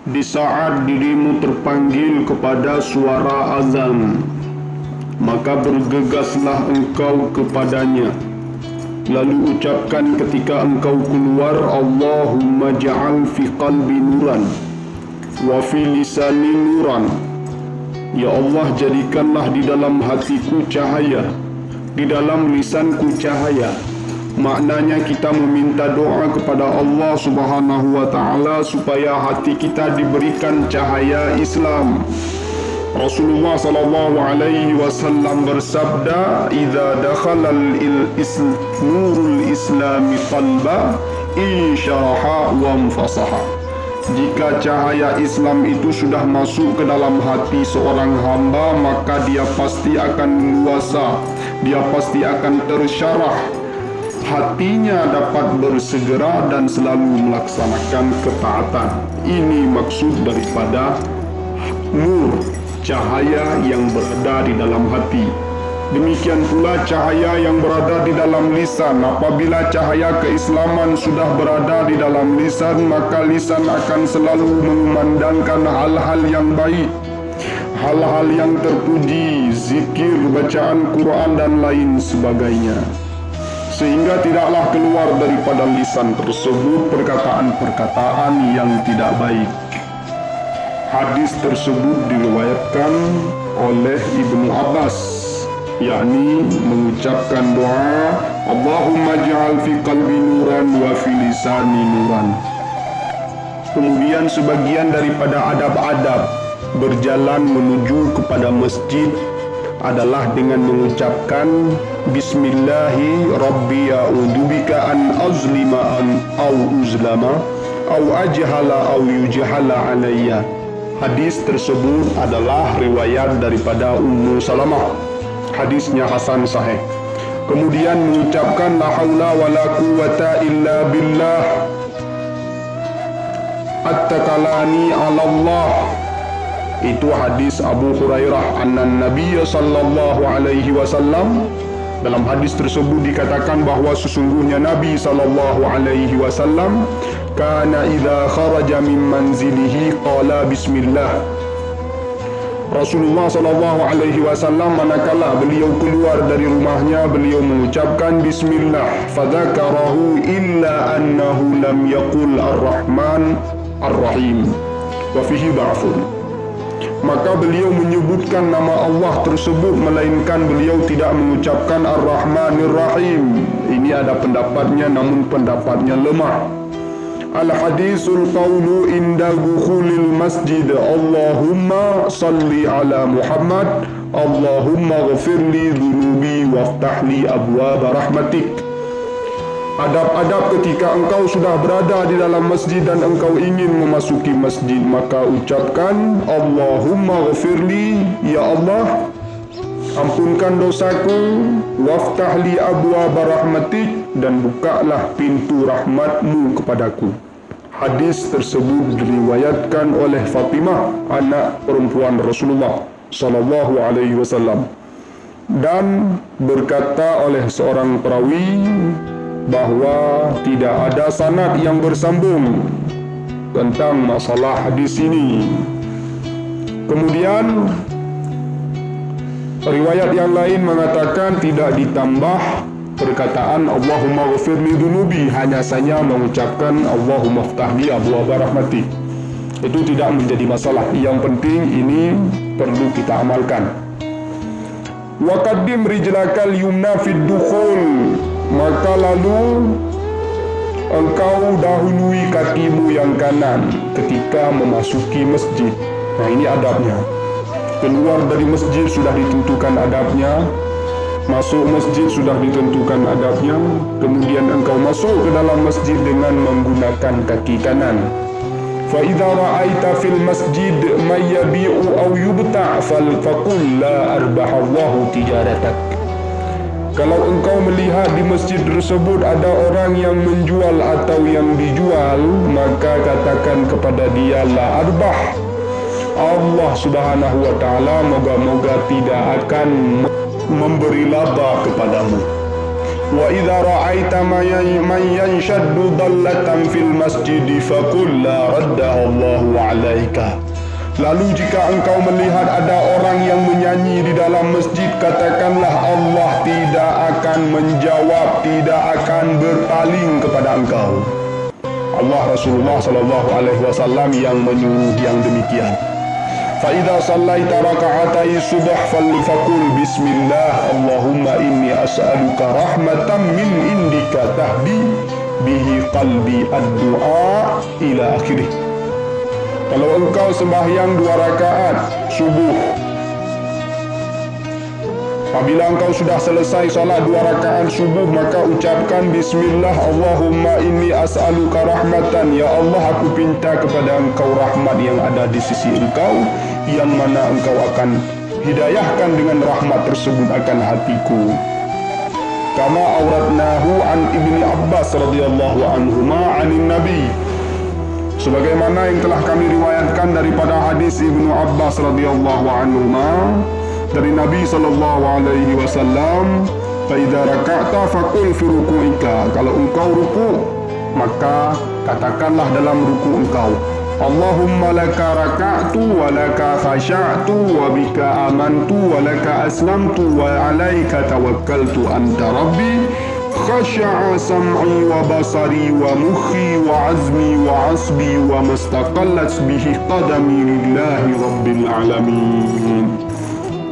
Di saat dirimu terpanggil kepada suara azan, maka bergegaslah engkau kepadanya. Lalu ucapkan ketika engkau keluar, Allahumma ja'al fi qalbi nuran wa fi lisani nuran. Ya Allah, jadikanlah di dalam hatiku cahaya, di dalam lisanku cahaya. Maknanya kita meminta doa kepada Allah Subhanahu wa taala supaya hati kita diberikan cahaya Islam. Rasulullah sallallahu alaihi wasallam bersabda, "Idza dakhala nurul islami qalba, insyaraha wa anfasaha." Jika cahaya Islam itu sudah masuk ke dalam hati seorang hamba, maka dia pasti akan luasa, dia pasti akan tersyarah. Hatinya dapat bersegera dan selalu melaksanakan ketaatan. Ini maksud daripada nur, cahaya yang berada di dalam hati. Demikian pula cahaya yang berada di dalam lisan. Apabila cahaya keislaman sudah berada di dalam lisan, maka lisan akan selalu memandangkan hal-hal yang baik, hal-hal yang terpuji, zikir, bacaan Quran dan lain sebagainya. Sehingga tidaklah keluar daripada lisan tersebut perkataan-perkataan yang tidak baik. Hadis tersebut diriwayatkan oleh Ibnu Abbas, yakni mengucapkan doa, Allahumma ja'al fi qalbi nuran wa fi lisani nuran. Kemudian sebagian daripada adab-adab berjalan menuju kepada masjid adalah dengan mengucapkan Bismillahi Rabbi a'udzubika an azlima au uzlama au ajhala au yujhala alayya. Hadis tersebut adalah riwayat daripada Ummu Salamah. Hadisnya hasan sahih. Kemudian mengucapkan la haula wala quwwata illa billah, attakalani 'ala Allah. Itu hadis Abu Hurairah annan Nabiy sallallahu alaihi wasallam. Dalam hadis tersebut dikatakan bahawa sesungguhnya Nabi sallallahu alaihi wasallam kana idza kharaja min manzilihi qala bismillah. Rasulullah sallallahu alaihi wasallam manakala beliau keluar dari rumahnya, beliau mengucapkan bismillah. Fadzakarahu illa annahu lam yaqul ar-Rahman ar-Rahim wa fihi dha'fun. Maka beliau menyebutkan nama Allah tersebut, melainkan beliau tidak mengucapkan Ar-Rahmanir Rahim. Ini ada pendapatnya, namun pendapatnya lemah. Al-hadisul qawlu inda dukhulil masjid, Allahumma salli ala Muhammad, Allahumma ghafirli dhunubi waftahli abwaba rahmatik. Adab-adab ketika engkau sudah berada di dalam masjid dan engkau ingin memasuki masjid, maka ucapkan Allahumma ghafirli, ya Allah, ampunkan dosaku, waftahli abwaba rahmatik, dan bukalah pintu rahmatmu kepadaku. Hadis tersebut diriwayatkan oleh Fatimah, anak perempuan Rasulullah sallallahu alaihi wasallam, dan berkata oleh seorang perawi bahawa tidak ada sanad yang bersambung tentang masalah hadis ini. Kemudian riwayat yang lain mengatakan tidak ditambah perkataan Allahumma ghafirli dhunubi, hanya saja mengucapkan Allahumma ftahli abwaaba rahmatik. Itu tidak menjadi masalah. Yang penting ini perlu kita amalkan. Wa qaddim rijlakal yumna fid dukhul, maka lalu engkau dahului kakimu yang kanan ketika memasuki masjid. Nah, ini adabnya. Keluar dari masjid sudah ditentukan adabnya, masuk masjid sudah ditentukan adabnya. Kemudian engkau masuk ke dalam masjid dengan menggunakan kaki kanan. Fa idza ra'aita fil masjid may yabi'u aw yubta' faqul la arbahallahu tijaratak. Kalau engkau melihat di masjid tersebut ada orang yang menjual atau yang dijual, maka katakan kepada dia la arbah. Allah Subhanahu wa taala moga-moga tidak akan memberi laba kepadamu. Wa idza ra'aita man yanshaddu dallatan fil masjid faqul la raddaha Allahu 'alaika. Lalu jika engkau melihat ada orang yang menyanyi di dalam masjid, katakanlah Allah tidak akan menjawab, tidak akan berpaling kepada engkau. Allah Rasulullah sallallahu alaihi wasallam yang menyuruh yang demikian. Fa idza sallaita raka'atai subh faqul bismillah Allahumma inni as'aluka rahmatan min indika tahdi bihi qalbi ad-du'a ila akhirih. Kalau engkau sembahyang 2 rakaat subuh, apabila engkau sudah selesai salat 2 rakaat subuh, maka ucapkan bismillah Allahumma inni as'aluka rahmatan, ya Allah aku pinta kepada engkau rahmat yang ada di sisi engkau, yang mana engkau akan hidayahkan dengan rahmat tersebut akan hatiku. Kama auratnahu an Ibni Abbas radhiyallahu anhuma anin Nabi, sebagaimana yang telah kami riwayatkan daripada hadis Ibnu Abbas radhiyallahu anhuma dari Nabi sallallahu alaihi wasallam, fa idza raka'ta faqul fi ruku'ika, kalau engkau ruku maka katakanlah dalam ruku engkau, Allahumma laka raka'tu wa laka khasha'tu wa bika amantu wa laka aslamtu wa 'alaika tawakkaltu anta rabbi khasha'a sam'i wa basari wa mukhi wa azmi wa asbi wa mastaqallat bihi qadami lillahi rabbil alamin.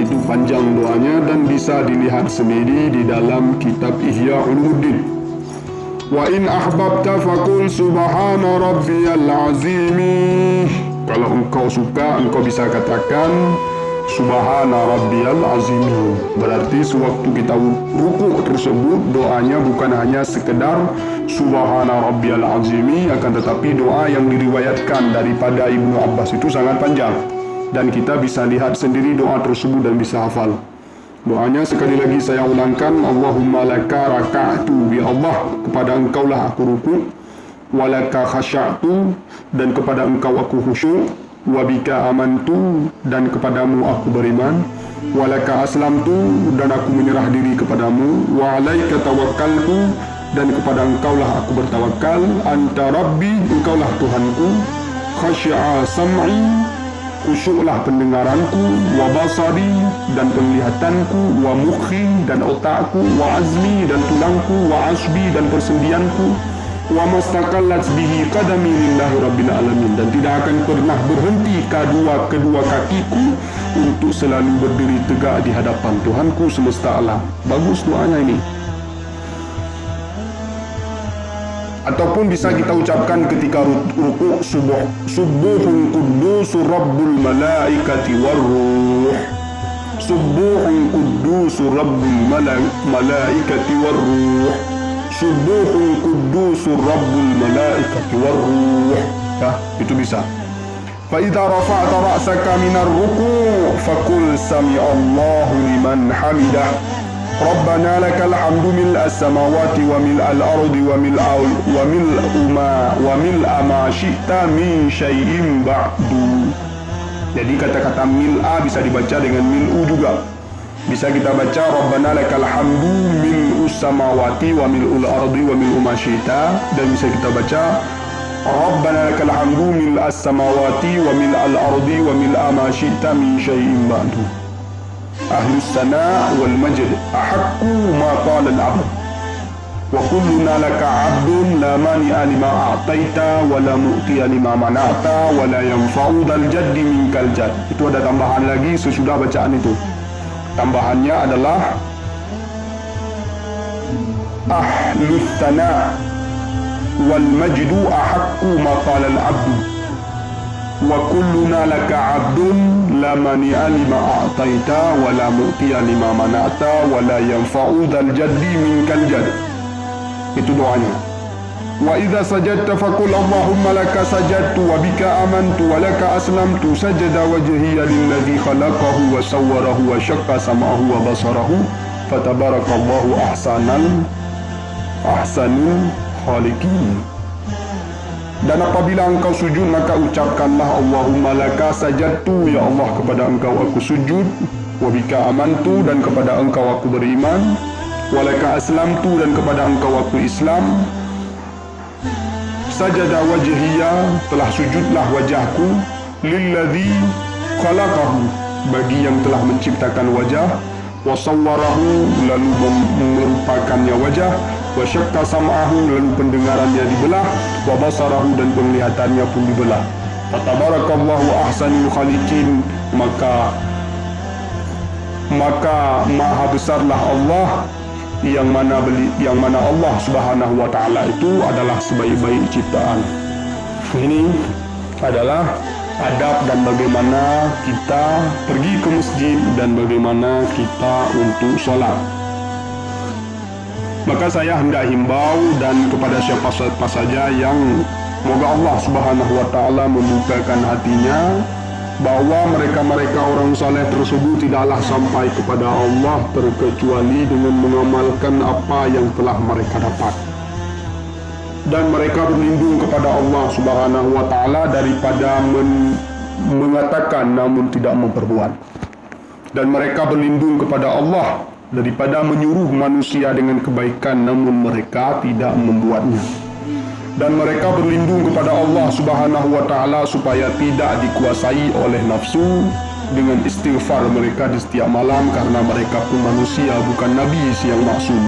Itu panjang doanya dan bisa dilihat sendiri di dalam kitab Ihya Ulumuddin. Wa in ahbabta faqul subhana rabbiyal azim. Kalau engkau suka, engkau bisa katakan subhana rabbiyal azim. Berarti sewaktu kita ruku tersebut, doanya bukan hanya sekedar subhana rabbiyal azim, akan tetapi doa yang diriwayatkan daripada Ibnu Abbas itu sangat panjang, dan kita bisa lihat sendiri doa tersebut dan bisa hafal. Doanya sekali lagi saya ulangkan, Allahumma laka raka'tu, ya Allah kepada engkau lah aku ruku, walaka khasya'tu, dan kepada engkau aku khusyuk, wabika amantu, dan kepadamu aku beriman, walaka aslamtu, dan aku menyerah diri kepadamu, wa alaika tawakkaltu, dan kepada engkaulah aku bertawakal, anta rabbi, engkaulah Tuhanku, khasya'a sam'i, khusyuklah pendengaranku, wa basari, dan penglihatanku, wa mukhi, dan otakku, wa azmi, dan tulangku, wa asbi, dan persendianku, wa mastaqallat bihi qadami lillahi rabbil alamin, dan tidak akan pernah berhenti kedua kakiku untuk selalu berdiri tegak di hadapan Tuhanku semesta alam. Bagus doanya ini. Ataupun bisa kita ucapkan ketika ruku, subuhun quddusur rabbul malaikati warruh, subuhun quddusur rabbul malaikati warruh, subuhun quddusur rabbul malaikati warruh. Ya, itu bisa. Fa idza rafa'ta ra'saka minar ruku' faqul sami'allahu liman hamidah, Rabbana lakal hamdu mil'as samawati wa mil'al ardi wa mil'a ma syi'ta min syai'in ba'du. Jadi kata-kata mil'a bisa dibaca dengan mil'u juga. Bisa kita baca Rabbana lakal hamdu mil'us samawati wa mil'ul ardi wa mil'u ma syi'ta, dan bisa kita baca Rabbana lakal hamdu mil'as samawati wa mil'al ardi wa mil'a ma syi'ta min syai'in ba'du. Ahlus sana wal majd ahakku ma qala al-abd wa kulluna laka abdun la mani'a lima a'taita wa la mu'tiya lima mana'ta wa la yanfa'u dal jaddi minkal jadd. Itu ada tambahan lagi sesudah bacaan itu. Tambahannya adalah ahlus sana wal majdu ahakku ma qala al-abd wa kulluna laka abdun la mani'a lima a'taita wa la mu'tiya lima mana'ta wa la yanfa'u dzal jaddi minkal jadd. Itu doanya. Wa idza sajadta faqul Allahumma laka sajadtu wa bika amantu wa laka aslamtu, sajada wajhiya lilladzi khalaqahu wa sawwarahu wa syaqqa sam'ahu wa basarahu fatabarakallahu ahsanul khaliqin. Dan apabila engkau sujud, maka ucapkanlah Allahumma laka sajadtu, ya Allah kepada engkau aku sujud, wa bika amantu, dan kepada engkau aku beriman, walaka aslamtu, dan kepada engkau aku Islam. Sajada wajhiya, telah sujudlah wajahku, lilladzi khalaqahu, bagi yang telah menciptakan wajah, wa sawwarahu, lalu merupakannya wajah, wa syaqqa sam'ahu, lalu pendengarannya dibelah, wa basarahu, dan penglihatannya pun dibelah. Fatabarakallahu ahsanul khaliqin, maka maha besarlah Allah yang mana Allah Subhanahu wa taala itu adalah sebaik-baik ciptaan. Ini adalah adab dan bagaimana kita pergi ke masjid dan bagaimana kita untuk sholat. Maka saya hendak himbau dan kepada siapa saja yang semoga Allah Subhanahu wa taala membukakan hatinya, bahwa mereka-mereka orang saleh tersebut tidaklah sampai kepada Allah terkecuali dengan mengamalkan apa yang telah mereka dapat. Dan mereka berlindung kepada Allah Subhanahu wa taala daripada mengatakan namun tidak memperbuat. Dan mereka berlindung kepada Allah daripada menyuruh manusia dengan kebaikan namun mereka tidak membuatnya. Dan mereka berlindung kepada Allah Subhanahu wa taala supaya tidak dikuasai oleh nafsu dengan istighfar mereka di setiap malam, karena mereka pun manusia, bukan nabi yang maksum.